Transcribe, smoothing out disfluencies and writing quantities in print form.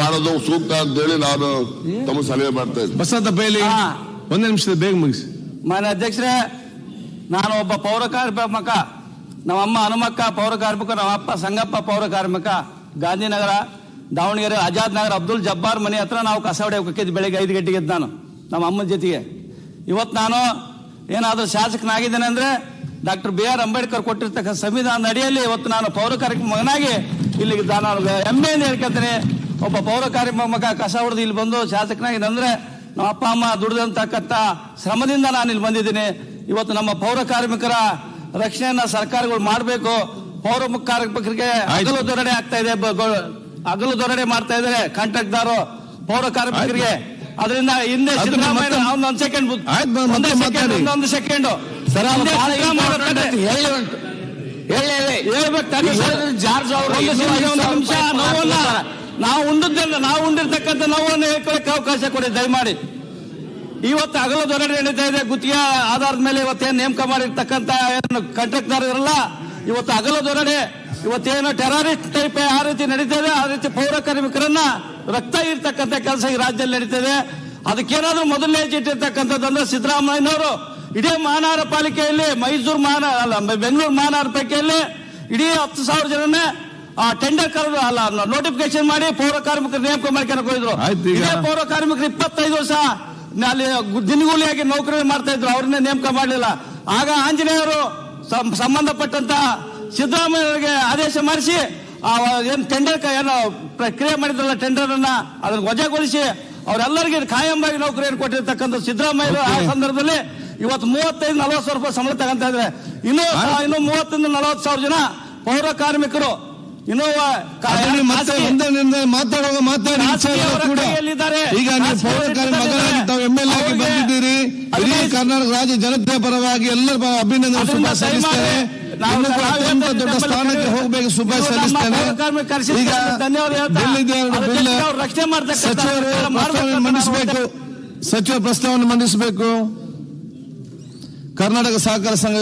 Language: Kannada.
ಮಾಡೋದು ಸೂಕ್ತ ಅಂತ ಹೇಳಿ ನಾನು ತಮ್ಮ ಸಲಹೆ ಮಾಡ್ತಾ ಇದ್ದೆ. ಬಸಂತ ಬೇಲಿ ಒಂದೇ ನಿಮಿಷದ ಬೇಗ ಮುಗಿಸಿ. ಮಾನ್ಯ ಅಧ್ಯಕ್ಷರೇ, ನಾನು ಒಬ್ಬ ಪೌರ ಕಾರ್ಮಿಕ, ನಮ್ಮಮ್ಮ ಹನುಮಕ್ಕ ಪೌರ ಕಾರ್ಮಿಕ, ನಮ್ಮಪ್ಪ ಸಂಗಪ್ಪ ಪೌರ ಕಾರ್ಮಿಕ, ಗಾಂಧಿನಗರ, ದಾವಣಗೆರೆ, ಆಜಾದ್ ನಗರ, ಅಬ್ದುಲ್ ಜಬ್ಬಾರ್ ಮನೆ ಹತ್ರ ನಾವು ಕಸ ಹೊಡೆಯೋಕೆ ಹೋಗಿದ್ದು ಬೆಳಿಗ್ಗೆ 5 ಗಂಟೆಗೆ ಎದ್ದು ನಾನು ನಮ್ಮ ಅಮ್ಮನ ಜೊತೆಗೆ. ಇವತ್ತು ನಾನು ಏನಾದರೂ ಶಾಸಕನಾಗಿದ್ದೇನೆ ಅಂದ್ರೆ ಡಾಕ್ಟರ್ BR ಅಂಬೇಡ್ಕರ್ ಕೊಟ್ಟಿರ್ತಕ್ಕಂಥ ಸಂವಿಧಾನದ ಅಡಿಯಲ್ಲಿ ಇವತ್ತು ನಾನು ಪೌರ ಕಾರ್ಮಿಕ ಮಗನಾಗಿ ಇಲ್ಲಿಗೆ ನಾನು ಹೆಮ್ಮೆಯಿಂದ ಹೇಳ್ಕೊತೀನಿ. ಒಬ್ಬ ಪೌರ ಕಾರ್ಮಿಕ ಮಗ ಕಸ ಹೊಡೆದು ಇಲ್ಲಿ ಬಂದು ಶಾಸಕನಾಗಿದೆ ಅಂದ್ರೆ ನಮ್ಮ ಅಪ್ಪ ಅಮ್ಮ ದುಡಿದಂತಕ್ಕಂಥ ಶ್ರಮದಿಂದ ನಾನು ಇಲ್ಲಿ ಬಂದಿದ್ದೀನಿ. ಇವತ್ತು ನಮ್ಮ ಪೌರ ಕಾರ್ಮಿಕರ ರಕ್ಷಣೆಯನ್ನ ಸರ್ಕಾರಗಳು ಮಾಡಬೇಕು. ಪೌರ ಕಾರ್ಮಿಕರಿಗೆ ಹಗಲು ಧೋರಣೆ ಆಗ್ತಾ ಇದೆ, ಹಗಲು ಧೋರಣೆ ಮಾಡ್ತಾ ಇದ್ದಾರೆ ಕಾಂಟ್ರಾಕ್ಟ್ದಾರು ಪೌರ ಕಾರ್ಮಿಕರಿಗೆ. ಅದರಿಂದ ಹಿಂದೆ ಸಿದ್ದರಾಮಯ್ಯ ಒಂದು ಸೆಕೆಂಡ್ ನಾವು ಉಂಡದ್ದಲ್ಲ, ನಾವು ಉಂಡಿರ್ತಕ್ಕಂಥ ನೋವನ್ನು ಹೇಳ್ಕೊಳ್ಳಕ್ಕೆ ಅವಕಾಶ ಕೊಡಿ ದಯಮಾಡಿ. ಇವತ್ತು ಹಗಲು ಧೋರಣೆ ನಡೀತಾ ಇದೆ. ಗುತ್ತಿಗೆ ಆಧಾರದ ಮೇಲೆ ಇವತ್ತೇನು ನೇಮಕ ಮಾಡಿರ್ತಕ್ಕಂಥ ಏನು ಕಾಂಟ್ರಾಕ್ಟ್ದಾರ ಇರಲ್ಲ, ಇವತ್ತು ಹಗಲು ಧೋರಣೆ, ಇವತ್ತೇನು ಟೆರರಿಸ್ಟ್ ಟೈಪ್ ಆ ರೀತಿ ನಡೀತಾ ಇದೆ. ಆ ರೀತಿ ಪೌರ ಕಾರ್ಮಿಕರನ್ನ ರಕ್ತ ಇರ್ತಕ್ಕಂಥ ಕೆಲಸ ಈ ರಾಜ್ಯದಲ್ಲಿ ನಡೀತದೆ. ಅದಕ್ಕೇನಾದ್ರೂ ಮೊದಲನೇ ಹೆಜ್ಜೆ ಇಟ್ಟಿರ್ತಕ್ಕಂಥದ್ದು ಸಿದ್ದರಾಮಯ್ಯನವರು ಇಡೀ ಮಹಾನಗರ ಪಾಲಿಕೆಯಲ್ಲಿ ಬೆಂಗಳೂರು ಮಹಾನಗರ ಪಾಲಿಕೆಯಲ್ಲಿ ಇಡೀ 10,000 ಜನನೇ ಟೆಂಡರ್ ಕರೆದು ನೋಟಿಫಿಕೇಶನ್ ಮಾಡಿ ಪೌರ ಕಾರ್ಮಿಕರು ನೇಮಕ ಮಾಡ್ಕೊಂಡು ಹೋಗಿದ್ರು. ಇದೇ ಪೌರ ಕಾರ್ಮಿಕರು 25 ವರ್ಷ ಅಲ್ಲಿ ದಿನಗೂಲಿಯಾಗಿ ನೌಕರಿ ಮಾಡ್ತಾ ಇದ್ರು, ಅವ್ರನ್ನೇ ನೇಮಕ ಮಾಡಲಿಲ್ಲ. ಆಗ ಆಂಜನೇಯರು ಸಂಬಂಧಪಟ್ಟಂತ ಸಿದ್ದರಾಮಯ್ಯವರಿಗೆ ಆದೇಶ ಮಾಡಿಸಿ ಏನ್ ಟೆಂಡರ್ ಏನು ಪ್ರಕ್ರಿಯೆ ಮಾಡಿದ್ರಲ್ಲ ಟೆಂಡರ್ ಅನ್ನ ಅದನ್ನ ವಜಾಗೊಳಿಸಿ ಅವರೆಲ್ಲರಿಗೆ ಕಾಯಂಬಾಗಿ ನೌಕರಿಯನ್ನು ಕೊಟ್ಟಿರ್ತಕ್ಕಂಥ ಸಿದ್ದರಾಮಯ್ಯ ಆ ಸಂದರ್ಭದಲ್ಲಿ ಇವತ್ತು 35-40 ಸಾವಿರ ರೂಪಾಯಿ ಸಂಬಳ ತಗೊಂತ ಇದ್ರೆ ಇನ್ನು 30-40 ಜನ ಪೌರ ಕಾರ್ಮಿಕರು ಇನ್ನೂ ಬಂದಿದ್ದೀರಿ. ಇಡೀ ಕರ್ನಾಟಕ ರಾಜ್ಯ ಜನತೆಯ ಪರವಾಗಿ ಎಲ್ಲರ ಅಭಿನಂದನೆ ಶುಭ ಸಲ್ಲಿಸ್ತೇನೆ. ದೊಡ್ಡ ಸ್ಥಾನಕ್ಕೆ ಹೋಗಬೇಕು ಶುಭ ಸಲ್ಲಿಸ್ತೇನೆ. ಈಗ ಸಚಿವ ಪ್ರಸ್ತಾವನೆ ಮಂಡಿಸಬೇಕು. ಕರ್ನಾಟಕ ಸಹಕಾರ ಸಂಘ